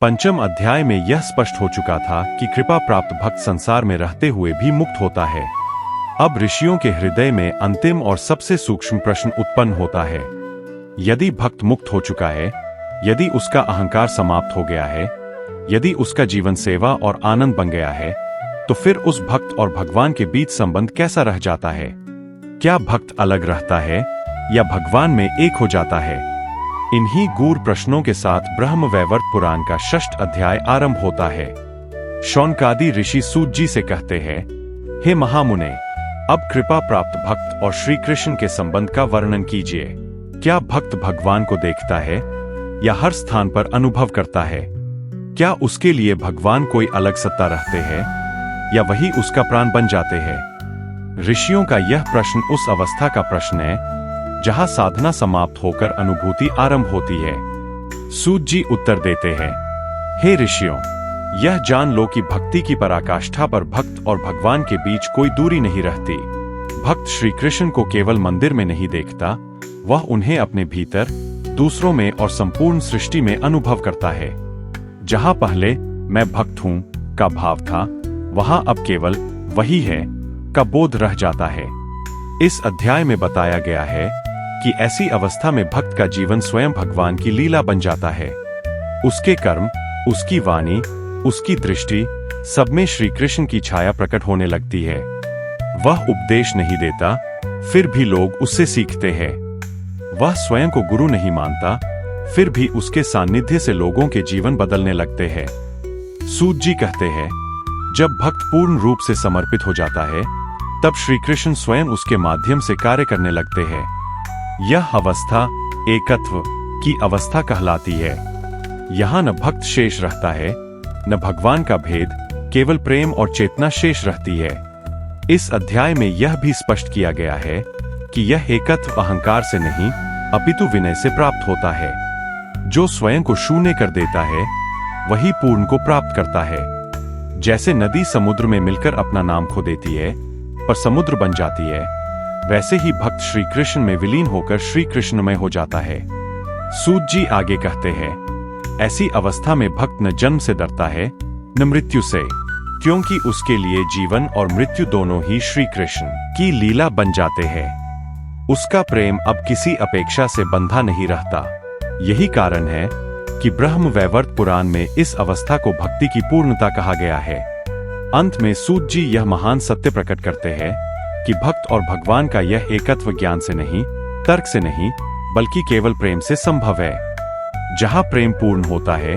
पंचम अध्याय में यह स्पष्ट हो चुका था कि कृपा प्राप्त भक्त संसार में रहते हुए भी मुक्त होता है। अब ऋषियों के हृदय में अंतिम और सबसे सूक्ष्म प्रश्न उत्पन्न होता है। यदि भक्त मुक्त हो चुका है, यदि उसका अहंकार समाप्त हो गया है, यदि उसका जीवन सेवा और आनंद बन गया है, तो फिर उस भक्त और भगवान के बीच संबंध कैसा रह जाता है? क्या भक्त अलग रहता है या भगवान में एक हो जाता है? इन्हीं गूढ़ प्रश्नों के साथ ब्रह्म वैवर्त पुराण का 6 अध्याय आरंभ होता है। शौनकादि ऋषि सूत जी से कहते हैं, हे महामुने, अब कृपा प्राप्त भक्त और श्री कृष्ण के संबंध का वर्णन कीजिए। क्या भक्त भगवान को देखता है या हर स्थान पर अनुभव करता है? क्या उसके लिए भगवान कोई अलग सत्ता रखते हैं या वही उसका प्राण बन जाते हैं? ऋषियों का यह प्रश्न उस अवस्था का प्रश्न है जहां साधना समाप्त होकर अनुभूति आरंभ होती है। सूत जी उत्तर देते हैं, हे ऋषियों, यह जान लो कि भक्ति की पराकाष्ठा पर भक्त और भगवान के बीच कोई दूरी नहीं रहती। भक्त श्री कृष्ण को केवल मंदिर में नहीं देखता, वह उन्हें अपने भीतर, दूसरों में और संपूर्ण सृष्टि में अनुभव करता है। जहां पहले मैं भक्त हूं का भाव था, वहां अब केवल वही है का बोध रह जाता है। इस अध्याय में बताया गया है कि ऐसी अवस्था में भक्त का जीवन स्वयं भगवान की लीला बन जाता है। उसके कर्म, उसकी वाणी, उसकी दृष्टि, सब में श्री कृष्ण की छाया प्रकट होने लगती है। वह उपदेश नहीं देता, फिर भी लोग उससे सीखते हैं। वह स्वयं को गुरु नहीं मानता, फिर भी उसके सानिध्य से लोगों के जीवन बदलने लगते हैं। सूत जी कहते हैं, जब भक्त पूर्ण रूप से समर्पित हो जाता है, तब श्री कृष्ण स्वयं उसके माध्यम से कार्य करने लगते हैं। यह अवस्था एकत्व की अवस्था कहलाती है। यहां न भक्त शेष रहता है, न भगवान का भेद, केवल प्रेम और चेतना शेष रहती है। इस अध्याय में यह भी स्पष्ट किया गया है कि यह एकत्व अहंकार से नहीं, अपितु विनय से प्राप्त होता है। जो स्वयं को शून्य कर देता है, वही पूर्ण को प्राप्त करता है। जैसे नदी समुद्र में मिलकर अपना नाम खो देती है पर समुद्र बन जाती है, वैसे ही भक्त श्री कृष्ण में विलीन होकर श्री कृष्णमय हो जाता है। सूत जी आगे कहते हैं, ऐसी अवस्था में भक्त न जन्म से डरता है न मृत्यु से, क्योंकि उसके लिए जीवन और मृत्यु दोनों ही श्री कृष्ण की लीला बन जाते हैं। उसका प्रेम अब किसी अपेक्षा से बंधा नहीं रहता। यही कारण है कि ब्रह्म वैवर्त पुराण में इस अवस्था को भक्ति की पूर्णता कहा गया है। अंत में सूत जी यह महान सत्य प्रकट करते हैं कि भक्त और भगवान का यह एकत्व ज्ञान से नहीं, तर्क से नहीं, बल्कि केवल प्रेम से संभव है। जहां प्रेम पूर्ण होता है,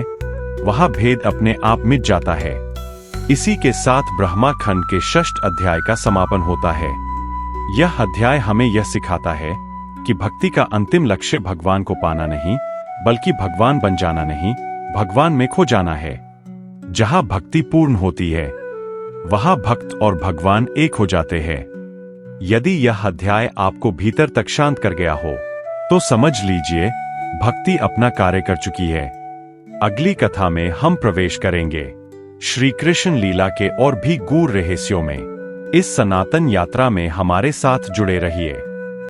वहां भेद अपने आप मिट जाता है। इसी के साथ ब्रह्मा खंड के 6 अध्याय का समापन होता है। यह अध्याय हमें यह सिखाता है कि भक्ति का अंतिम लक्ष्य भगवान को पाना नहीं, बल्कि भगवान बन जाना नहीं, भगवान में खो जाना है। जहां भक्ति पूर्ण होती है, वहां भक्त और भगवान एक हो जाते हैं। यदि यह अध्याय आपको भीतर तक शांत कर गया हो, तो समझ लीजिए भक्ति अपना कार्य कर चुकी है। अगली कथा में हम प्रवेश करेंगे श्री कृष्ण लीला के और भी गूढ़ रहस्यों में। इस सनातन यात्रा में हमारे साथ जुड़े रहिए।